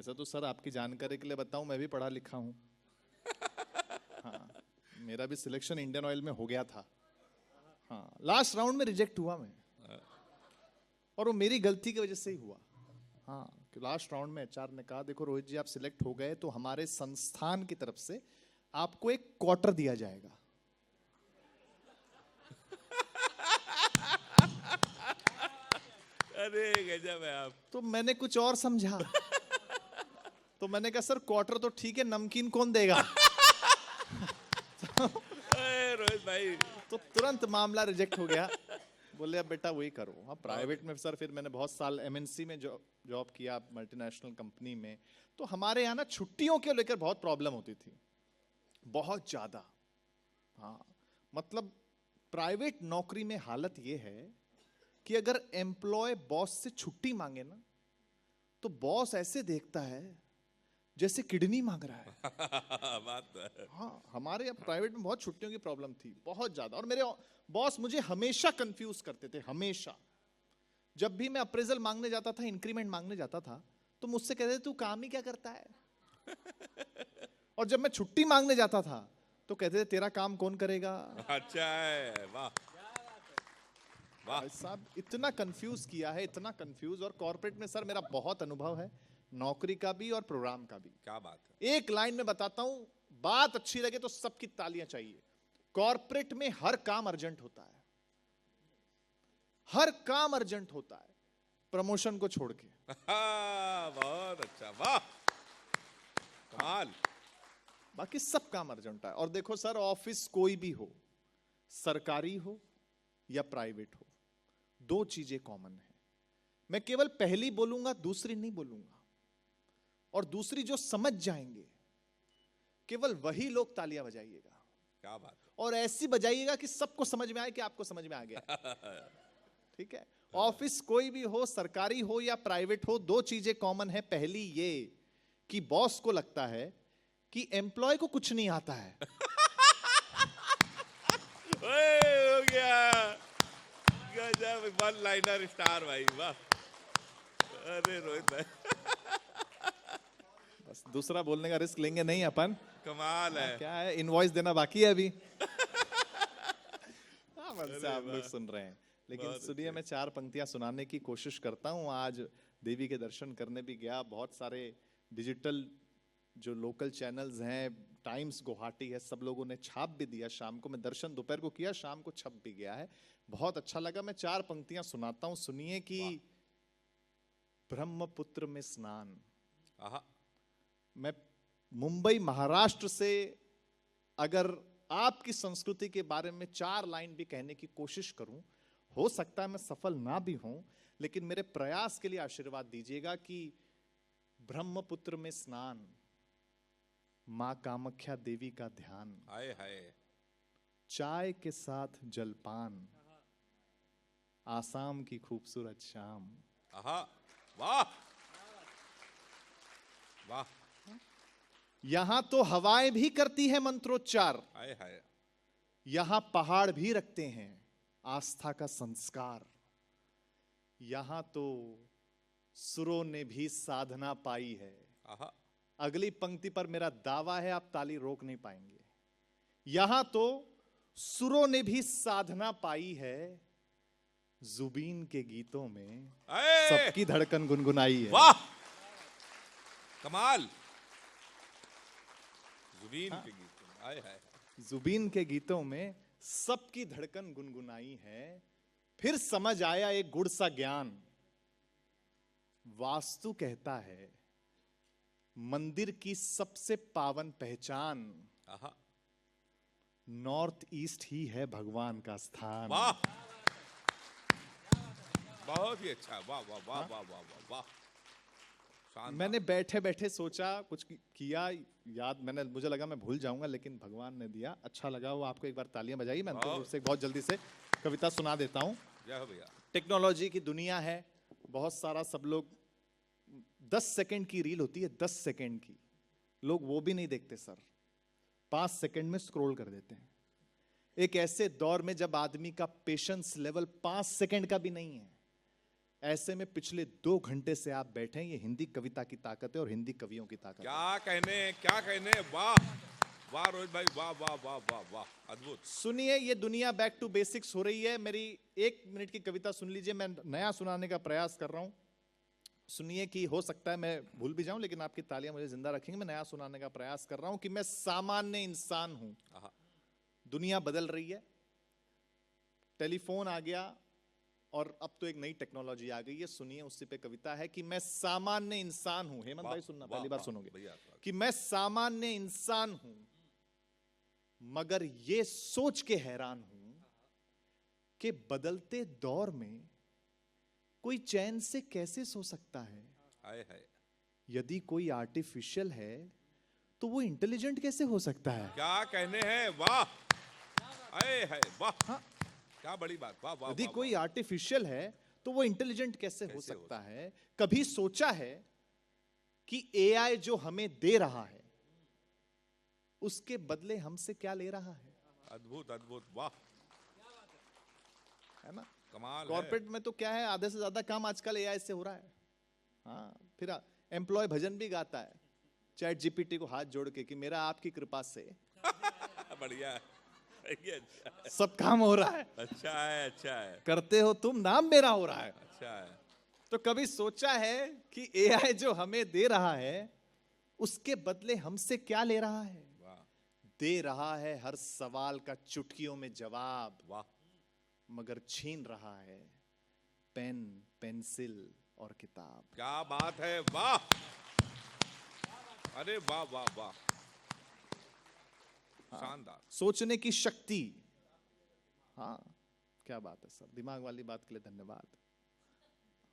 वैसे तो सर आपकी जानकारी के लिए बताऊं, मैं भी पढ़ा लिखा हूं। हाँ, मेरा भी सिलेक्शन इंडियन ऑयल में हो गया था। हाँ, लास्ट राउंड में रिजेक्ट हुआ मैं, और वो मेरी गलती की वजह से ही हुआ। हाँ, कि लास्ट राउंड में एचआर ने कहा देखो रोहित जी आप सिलेक्ट हो गए तो हमारे संस्थान की तरफ से आपको एक क्वार्टर दिया जाएगा। अरे गजब है आप। तो मैंने कुछ और समझा। तो मैंने कहा सर क्वार्टर तो ठीक है, नमकीन कौन देगा? रोहित भाई तो तुरंत मामला रिजेक्ट हो गया। बोले अब बेटा वही करो। हाँ, प्राइवेट में सर फिर मैंने बहुत साल एमएनसी में जॉब किया, मल्टीनेशनल कंपनी में। तो हमारे यहाँ ना छुट्टियों के लेकर बहुत प्रॉब्लम होती थी, बहुत ज्यादा। हाँ, मतलब प्राइवेट नौकरी में हालत ये है कि अगर एम्प्लॉय बॉस से छुट्टी मांगे ना, तो बॉस ऐसे देखता है जैसे किडनी मांग रहा है। बात तो है। हाँ, हमारे अब प्राइवेट में बहुत छुट्टियों की प्रॉब्लम थी, बहुत ज्यादा। और मेरे बॉस मुझे हमेशा कंफ्यूज करते थे, हमेशा। जब भी मैं अप्रेजल मांगने जाता था, इंक्रीमेंट मांगने जाता था, तो मुझसे कहते थे तू काम ही क्या करता है। और जब मैं छुट्टी मांगने जाता था तो कहते थे तेरा काम कौन करेगा। अच्छा है, वाह वाह। भाई साहब इतना कंफ्यूज किया है, इतना कंफ्यूज। और कॉर्पोरेट में सर मेरा बहुत अनुभव है, नौकरी का भी और प्रोग्राम का भी। क्या बात है। एक लाइन में बताता हूं, बात अच्छी लगे तो सबकी तालियां चाहिए। कॉर्पोरेट में हर काम अर्जेंट होता है, हर काम अर्जेंट होता है, प्रमोशन को छोड़ के। बहुत अच्छा, वाह कमाल। बाकी सब काम अर्जेंट है। और देखो सर, ऑफिस कोई भी हो, सरकारी हो या प्राइवेट हो, दो चीजें कॉमन है। मैं केवल पहली बोलूंगा, दूसरी नहीं बोलूंगा। और दूसरी जो समझ जाएंगे केवल वही लोग तालियां बजाइएगा। क्या बात है। और ऐसी बजाइएगा कि सबको समझ में आए कि आपको समझ में आ गया। ठीक है, ऑफिस कोई भी हो, सरकारी हो या प्राइवेट हो, दो चीजें कॉमन है। पहली ये कि बॉस को लगता है कि एम्प्लॉय को कुछ नहीं आता है। हो गया, गजब, वन लाइनर स्टार भाई, वाह। अरे रोहित भाई बस दूसरा बोलने का रिस्क लेंगे नहीं अपन। कमाल है। क्या है, इनवॉइस देना बाकी है अभी। हाँ, मन से आप लोग सुन रहे हैं, लेकिन सुनिए मैं चार पंक्तियां सुनाने की कोशिश करता हूं। आज देवी के दर्शन करने भी गया, बहुत सारे डिजिटल जो लोकल चैनल्स हैं, टाइम्स गुवाहाटी है, सब लोगों ने छाप भी दिया। शाम को मैं दर्शन दोपहर को किया, शाम को छप भी गया है, बहुत अच्छा लगा। मैं चार पंक्तियां सुनाता हूं, सुनिए कि ब्रह्मपुत्र में स्नान। मैं मुंबई महाराष्ट्र से अगर आपकी संस्कृति के बारे में चार लाइन भी कहने की कोशिश करूं, हो सकता है मैं सफल ना भी हूं, लेकिन मेरे प्रयास के लिए आशीर्वाद दीजिएगा कि ब्रह्मपुत्र में स्नान, मां कामाख्या देवी का ध्यान, हाय हाय, चाय के साथ जलपान, आसाम की खूबसूरत शाम। वाह वाह। यहां तो हवाएं भी करती है मंत्रोच्चार, हाय हाय। यहां पहाड़ भी रखते हैं आस्था का संस्कार, यहां तो सुरों ने भी साधना पाई है। अगली पंक्ति पर मेरा दावा है, आप ताली रोक नहीं पाएंगे। यहां तो सुरों ने भी साधना पाई है, जुबीन के गीतों में सबकी धड़कन गुनगुनाई है। वाह कमाल। जुबीन के गीतों में, हाय हाय, जुबीन के गीतों में सबकी धड़कन गुनगुनाई है। फिर समझ आया एक गुड़ सा ज्ञान, वास्तु कहता है मंदिर की सबसे पावन पहचान नॉर्थ ईस्ट ही है भगवान का स्थान। वाह बहुत ही अच्छा, वाह वाह वाह वाह वाह वाह वाह। मैंने बैठे बैठे सोचा, कुछ किया, याद मैंने, मुझे लगा मैं भूल जाऊंगा, लेकिन भगवान ने दिया, अच्छा लगा वो आपको। एक बार तालियां बजाइए। मैं तो से बहुत जल्दी से कविता सुना देता हूं। भैया, टेक्नोलॉजी की दुनिया है, बहुत सारा, सब लोग 10 सेकंड की रील होती है, 10 सेकंड की, लोग वो भी नहीं देखते सर, 5 सेकंड में स्क्रॉल कर देते हैं। एक ऐसे दौर में जब आदमी का पेशेंस लेवल 5 सेकंड का भी नहीं है, ऐसे में पिछले 2 घंटे से आप बैठे हैं, ये हिंदी कविता की ताकत है और हिंदी कवियों की ताकत है। क्या कहने, वाह वाह रोहित भाई, वाह वाह वाह वाह वाह, अद्भुत। सुनिए, ये दुनिया बैक टू बेसिक्स हो रही है। मेरी 1 मिनट की कविता सुन लीजिए, मैं नया सुनाने का प्रयास कर रहा हूं। सुनिए, कि हो सकता है मैं भूल भी जाऊं, लेकिन आपकी तालियां मुझे जिंदा रखेंगे। मैं नया सुनाने का प्रयास कर रहा हूं कि मैं सामान्य इंसान हूं। दुनिया बदल रही है, टेलीफोन आ गया और अब तो एक नई टेक्नोलॉजी आ गई है। सुनिए, उसी पे कविता है कि मैं सामान्य इंसान हूं। हेमंत भाई सुनना, पहली बार सुनोगे, कि मैं सामान्य इंसान हूं, मगर ये सोच के हैरान हूं कि बदलते दौर में कोई चैन से कैसे सो सकता है। हाय हाय, यदि कोई आर्टिफिशियल है तो वो इंटेलिजेंट कैसे हो सकता है। क्या कहने हैं, वाह, हाय हाय, वाह, हाँ, क्या बड़ी बात, वाह वाह। यदि कोई आर्टिफिशियल है तो वो इंटेलिजेंट कैसे हो सकता है। कभी सोचा है कि एआई जो हमें दे रहा है उसके बदले हमसे क्या ले रहा है। अद्भुत अद्भुत, वाह, है ना। कमाल। कॉर्पोरेट में तो क्या है, आधे से ज्यादा काम आजकल एआई से हो रहा है। हाँ, फिर एम्प्लॉय भजन भी गाता है चैट जीपीटी को हाथ जोड़ के कि मेरा आपकी कृपा से बढ़िया है, सब काम हो रहा है। अच्छा है, अच्छा है, करते हो तुम, नाम मेरा हो रहा है। अच्छा है। तो कभी सोचा है कि एआई जो हमें दे रहा है उसके बदले हमसे क्या ले रहा है। दे रहा है हर सवाल का चुटकियों में जवाब, वाह, मगर छीन रहा है पेन, पेंसिल और किताब। क्या बात है, वाह, अरे वाह वाह वाह, शानदार। सोचने की शक्ति, हाँ क्या बात है सर, दिमाग वाली बात के लिए धन्यवाद।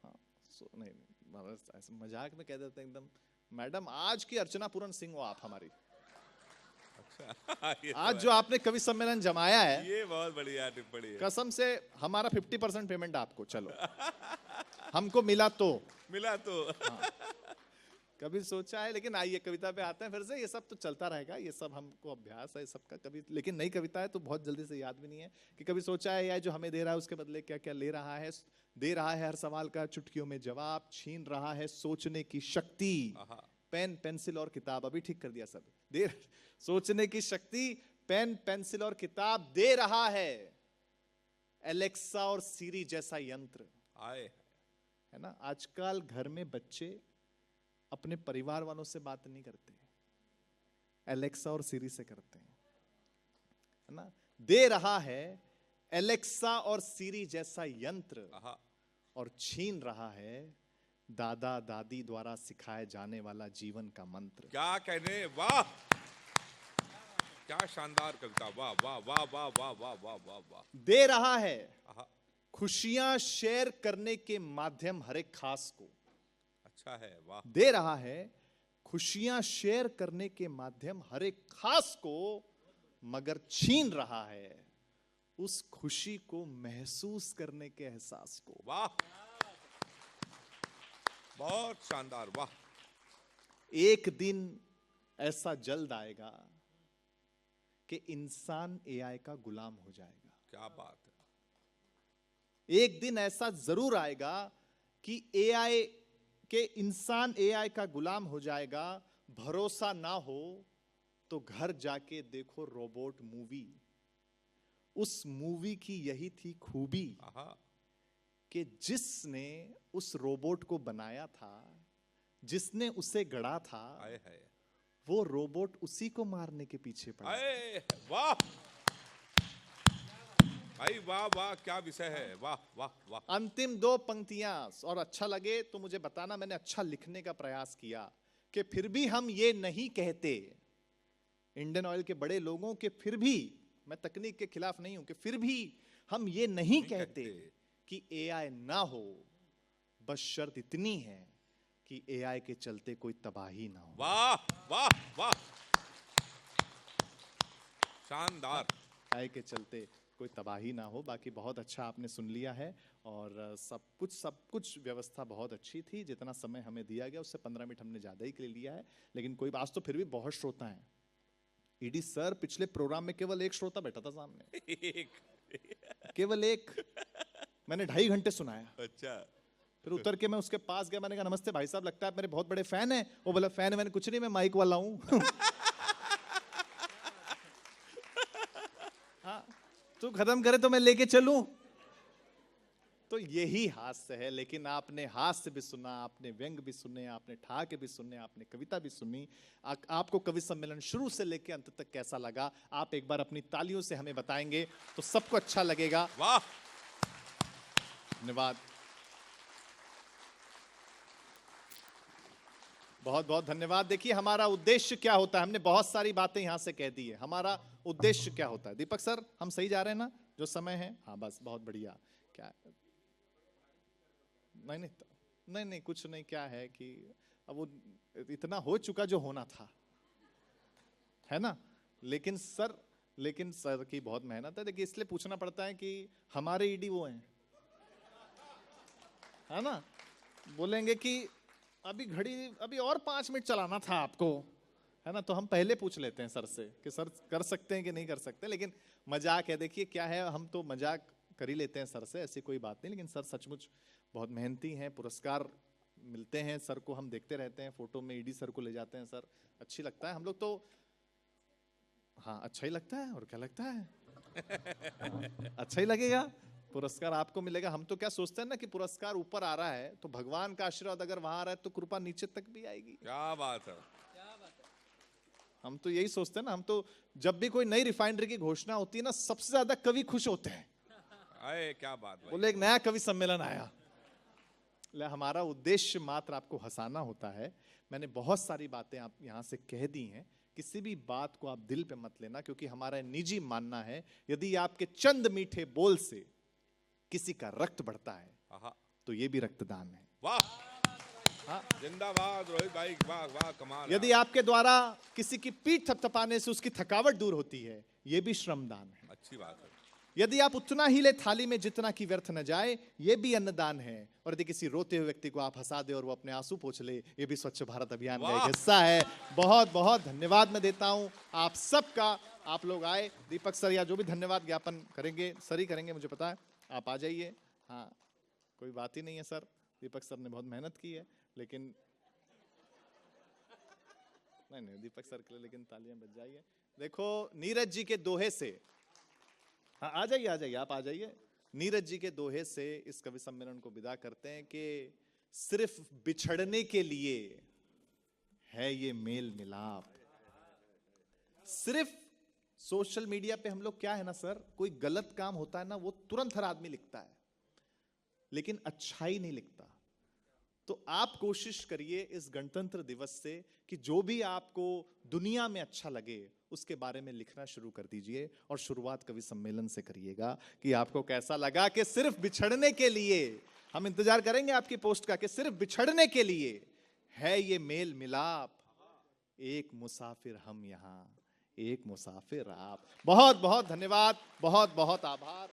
हाँ, नहीं ऐसे मजाक में कह देते हैं एकदम। मैडम, आज की अर्चना पूरन सिंह हो आप हमारी। आज जो आपने कवि सम्मेलन जमाया है, ये बहुत बढ़िया टिप्पणी है। कसम से हमारा 50% पेमेंट आपको, चलो हमको मिला तो। हाँ, कभी सोचा है, लेकिन आइए कविता पे आते हैं फिर से। ये सब तो चलता रहेगा, ये सब हमको अभ्यास है सबका। कभी लेकिन नई कविता है तो बहुत जल्दी से याद भी नहीं है कि कभी सोचा है यार जो हमें दे रहा है उसके बदले क्या क्या ले रहा है। दे रहा है हर सवाल का चुटकियों में जवाब, छीन रहा है सोचने की शक्ति, पेन, पेंसिल और किताब। अभी ठीक कर दिया सब। सोचने की शक्ति, पेन, पेंसिल और किताब दे रहा है एलेक्सा और सीरी जैसा यंत्र। आए, है ना। आजकल घर में बच्चे अपने परिवार वालों से बात नहीं करते, एलेक्सा और सीरी से करते हैं, है ना। दे रहा है एलेक्सा और सीरी जैसा यंत्र और छीन रहा है दादा दादी द्वारा सिखाए जाने वाला जीवन का मंत्र। क्या कहने, वाह, क्या शानदार कविता, वाह वाह वाह वाह वाह वाह वाह वाह वाह। दे रहा है खुशियां शेयर करने के माध्यम हर एक खास को। अच्छा है, वाह। दे रहा है खुशियां शेयर करने के माध्यम हर एक खास को, मगर छीन रहा है उस खुशी को महसूस करने के एहसास को। वाह, बहुत शानदार, वाह। एक दिन ऐसा जल्द आएगा कि इंसान एआई का गुलाम हो जाएगा। क्या बात है। एक दिन ऐसा जरूर आएगा कि एआई के इंसान एआई का गुलाम हो जाएगा। भरोसा ना हो तो घर जाके देखो रोबोट मूवी। उस मूवी की यही थी खूबी कि जिसने उस रोबोट को बनाया था, जिसने उसे गढ़ा था, वो रोबोट उसी को मारने के पीछे पड़ा। वाह भाई, वाह वाह, क्या विषय है, वाह वाह वाह। अंतिम 2 पंक्तियां, और अच्छा लगे तो मुझे बताना। मैंने अच्छा लिखने का प्रयास किया कि फिर भी हम ये नहीं कहते, इंडियन ऑयल के बड़े लोगों के, फिर भी, मैं तकनीक के खिलाफ नहीं हूं, कि फिर भी हम ये नहीं कहते कि एआई ना हो, बस शर्त इतनी है कि एआई के चलते कोई तबाही ना हो। वाह वाह वाह, शानदार। एआई के चलते कोई तबाही ना हो। बाकी बहुत अच्छा आपने सुन लिया है और सब कुछ व्यवस्था बहुत अच्छी थी। जितना समय हमें दिया गया उससे 15 मिनट हमने ज्यादा ही के लिए लिया है, लेकिन कोई बात। तो फिर भी बहुत श्रोता हैं। ईडी सर, पिछले प्रोग्राम में केवल 1 श्रोता बैठा था सामने, केवल 1। मैंने 2.5 घंटे सुनाया। अच्छा, फिर उतर के मैं उसके पास गया, मैंने कहा नमस्ते भाई साहब, लगता है आप मेरे बहुत बड़े फैन हैं। वो बोला फैन है, मैंने कुछ नहीं, मैं माइक वाला हूँ। हाँ, तू खत्म करे तो मैं लेके चलूं। तो यही हास्य है। लेकिन आपने हास्य भी सुना, आपने व्यंग भी सुने, आपने ठहाके भी सुने, आपने कविता भी सुनी। आपको कवि सम्मेलन शुरू से लेकर अंत तक कैसा लगा, आप एक बार अपनी तालियों से हमें बताएंगे तो सबको अच्छा लगेगा। वाह, धन्यवाद, बहुत बहुत धन्यवाद। देखिए हमारा उद्देश्य क्या होता है, हमने बहुत सारी बातें यहां से कह दी है। हमारा उद्देश्य क्या होता है? दीपक सर, हम सही जा रहे हैं ना? जो समय है, हाँ बस, बहुत बढ़िया। क्या नहीं, कुछ नहीं। क्या है कि अब वो इतना हो चुका जो होना था, है ना। लेकिन सर की बहुत मेहनत है। देखिए इसलिए पूछना पड़ता है कि हमारे ईडी वो हैं, है ना। बोलेंगे कि अभी और 5 मिनट चलाना था आपको, है ना। तो हम पहले पूछ लेते हैं सर से कि सर कर सकते हैं कि नहीं कर सकते। लेकिन मजाक है, देखिए क्या है, हम तो मजाक कर ही लेते हैं सर से, ऐसी कोई बात नहीं। लेकिन सर सचमुच बहुत मेहनती हैं, पुरस्कार मिलते हैं सर को, हम देखते रहते हैं, फोटो में ईडी सर को ले जाते हैं सर, अच्छी लगता है हम लोग तो। हाँ, अच्छा ही लगता है, और क्या लगता है। अच्छा ही लगेगा, पुरस्कार आपको मिलेगा। हम तो क्या सोचते हैं ना कि पुरस्कार ऊपर आ रहा है तो भगवान का आशीर्वाद अगर वहां आ रहा है तो कृपा नीचे तक भी आएगी। क्या बात है। हम तो यही सोचते हैं ना। हम तो जब भी कोई नई रिफाइनरी की घोषणा होती है ना, सबसे ज्यादा कवि खुश होते हैं। अरे क्या बात भाई। बोले एक नया कवि सम्मेलन आया। हमारा उद्देश्य मात्र आपको हंसाना होता है। मैंने बहुत सारी बातें आप यहां से कह दी हैं, किसी भी बात को आप दिल पे मत लेना, क्योंकि हमारा निजी मानना है यदि आपके चंद मीठे बोल से किसी का रक्त बढ़ता है तो ये भी रक्तदान है। वाह, हाँ, जिंदाबाद रोहित भाई, वाह वाह, कमाल। यदि आपके द्वारा किसी की पीठ थपथपाने से उसकी थकावट दूर होती है, ये भी श्रमदान है। अच्छी बात है। यदि आप उतना ही ले थाली में जितना की व्यर्थ न जाए, ये भी अन्नदान है। और यदि किसी रोते हुए व्यक्ति को आप हंसा दे और वो अपने आंसू पोंछ ले, ये भी स्वच्छ भारत अभियान का एक हिस्सा है। बहुत बहुत धन्यवाद मैं देता हूं आप सबका। आप लोग आए, दीपक सर या जो भी धन्यवाद ज्ञापन करेंगे सर ही करेंगे, मुझे पता है। आप आ जाइए। हाँ, कोई बात ही नहीं है सर, दीपक सर ने बहुत मेहनत की है। लेकिन नहीं, दीपक सर के लिए लेकिन तालियां बज जाइए। देखो नीरज जी के दोहे से, हाँ आ जाइए आप आ जाइए। नीरज जी के दोहे से इस कवि सम्मेलन को विदा करते हैं कि सिर्फ बिछड़ने के लिए है ये मेल मिलाप। सिर्फ सोशल मीडिया पे हम लोग क्या है ना सर, कोई गलत काम होता है ना, वो तुरंत हर आदमी लिखता है, लेकिन अच्छाई नहीं लिखता। तो आप कोशिश करिए इस गणतंत्र दिवस से कि जो भी आपको दुनिया में अच्छा लगे उसके बारे में लिखना शुरू कर दीजिए। और शुरुआत कवि सम्मेलन से करिएगा कि आपको कैसा लगा कि सिर्फ बिछड़ने के लिए, हम इंतजार करेंगे आपकी पोस्ट का, कि सिर्फ बिछड़ने के लिए है ये मेल मिलाप। एक मुसाफिर हम यहाँ, एक मुसाफिर आप। बहुत बहुत धन्यवाद, बहुत बहुत आभार।